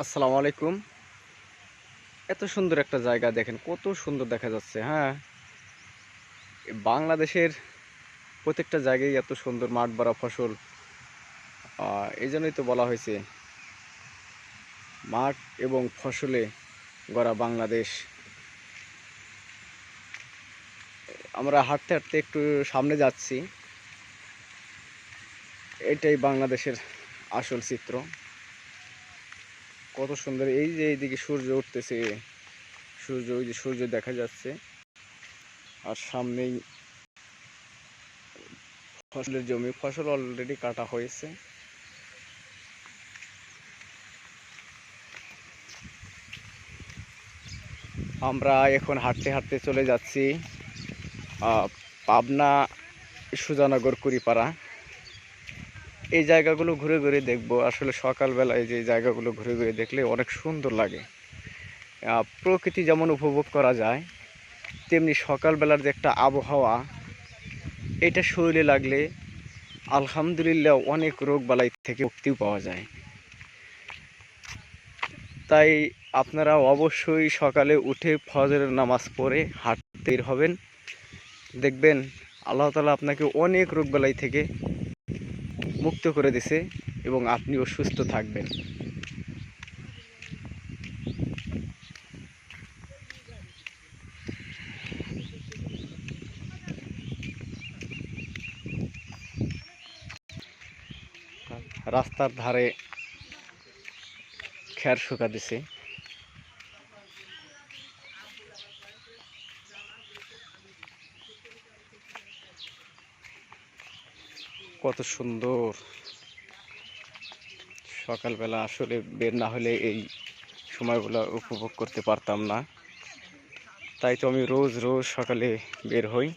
আসসালামু আলাইকুম। এত সুন্দর একটা জায়গা দেখেন, কত সুন্দর দেখা যাচ্ছে। হ্যাঁ, বাংলাদেশের প্রত্যেকটা জায়গায় এত সুন্দর মাঠ ভরা ফসল। এই জন্যই তো বলা হয়েছে মাঠ এবং ফসলে গড়া বাংলাদেশ। আমরা হাঁটতে হাঁটতে একটু সামনে যাচ্ছি, এটাই বাংলাদেশের আসল চিত্র। কত সুন্দর, এই যে এইদিকে সূর্য উঠতেছে, ওই যে সূর্য দেখা যাচ্ছে, আর সামনেই ফসলের জমি। ফসল অলরেডি কাটা হয়েছে। আমরা এখন হাঁটতে হাঁটতে চলে যাচ্ছি পাবনা সুজানগর কুড়িপাড়া। এই জায়গাগুলো ঘুরে ঘুরে দেখবো। আসলে সকালবেলায় যে জায়গাগুলো ঘুরে ঘুরে দেখলে অনেক সুন্দর লাগে। প্রকৃতি যেমন উপভোগ করা যায়, তেমনি সকালবেলার যে একটা আবহাওয়া, এটা শরীরে লাগলে আলহামদুলিল্লাহ অনেক রোগ বালাই থেকে মুক্তিও পাওয়া যায়। তাই আপনারা অবশ্যই সকালে উঠে ফজরের নামাজ পড়ে হাঁটতে হবেন। দেখবেন আল্লাহ তাআলা আপনাকে অনেক রোগ বালাই থেকে মুক্ত করে দিছে এবং আপনিও সুস্থ থাকবেন। রাস্তার ধারে খের শুকা দিছে। কত সুন্দর। সকালবেলা আসলে বের না হলে এই সময়গুলো উপভোগ করতে পারতাম না। তাই তো আমি রোজ রোজ সকালে বের হই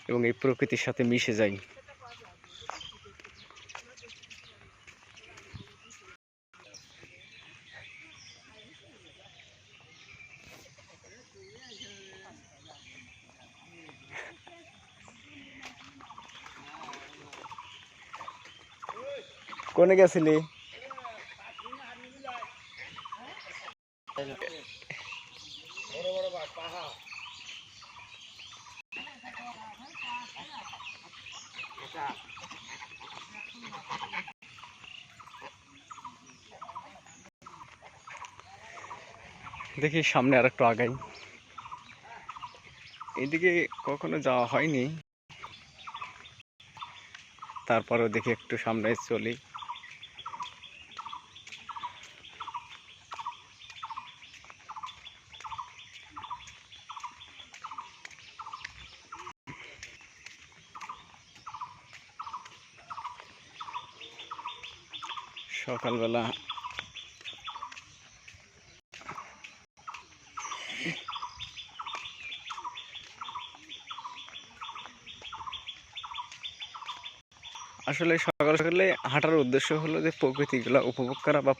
এবং এই প্রকৃতির সাথে মিশে যাই। কোনে গেছিলি? দেখি সামনে আর একটু আগাই। এদিকে কখনো যাওয়া হয়নি, তারপরেও দেখি একটু সামনে চলি। সকালবেলা আসলে সকাল সকালে হাঁটার উদ্দেশ্য হলো যে প্রকৃতিগুলো উপভোগ করা বা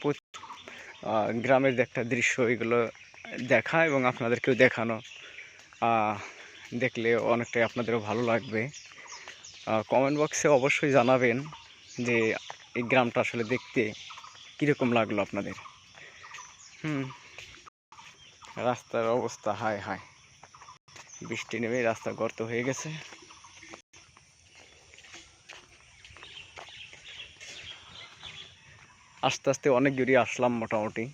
গ্রামের যে একটা দৃশ্য, এগুলো দেখা এবং আপনাদেরকেও দেখানো। দেখলে অনেকটাই আপনাদেরও ভালো লাগবে। কমেন্ট বক্সে অবশ্যই জানাবেন যে এই গ্রামটা আসলে দেখতে কীরকম লাগলো আপনাদের। রাস্তার অবস্থা হায় হায়, বৃষ্টি নেমে রাস্তা গর্ত হয়ে গেছে। আস্তে আস্তে অনেক দূরে আসলাম মোটামুটি।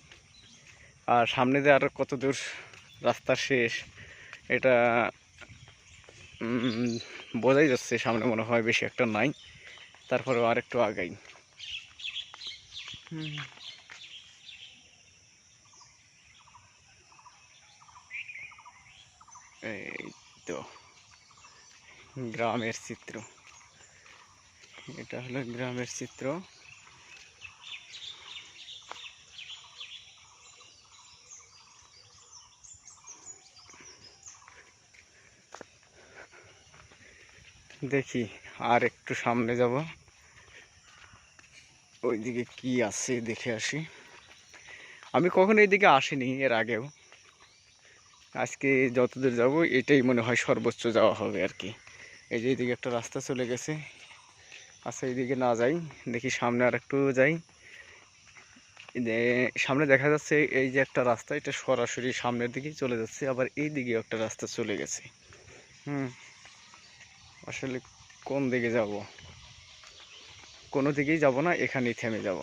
আর সামনে যে আর কত দূর রাস্তা শেষ, এটা বোঝাই যাচ্ছে। সামনে মনে হয় বেশি একটা নাই, তারপরেও আর একটু আগাই। এই তো গ্রামের চিত্র, এটা হলো গ্রামের চিত্র। দেখি আর একটু সামনে যাব, ওইদিকে কি আছে দেখে আসি। আমি কখনো এইদিকে আসিনি এর আগেও, আজকে যতদূর যাব এটাই মনে হয় সর্বোচ্চ যাওয়া হবে আর কি। এই যে এইদিকে একটা রাস্তা চলে গেছে। আচ্ছা, এইদিকে না যাই, দেখি সামনে আর একটু যাই। সামনে দেখা যাচ্ছে এই যে একটা রাস্তা, এটা সরাসরি সামনের দিকেই চলে যাচ্ছে, আবার এই দিকেও একটা রাস্তা চলে গেছে। আসলে কোন দিকে যাব? কোনো দিকেই যাব না, এখানেই থেমে যাব।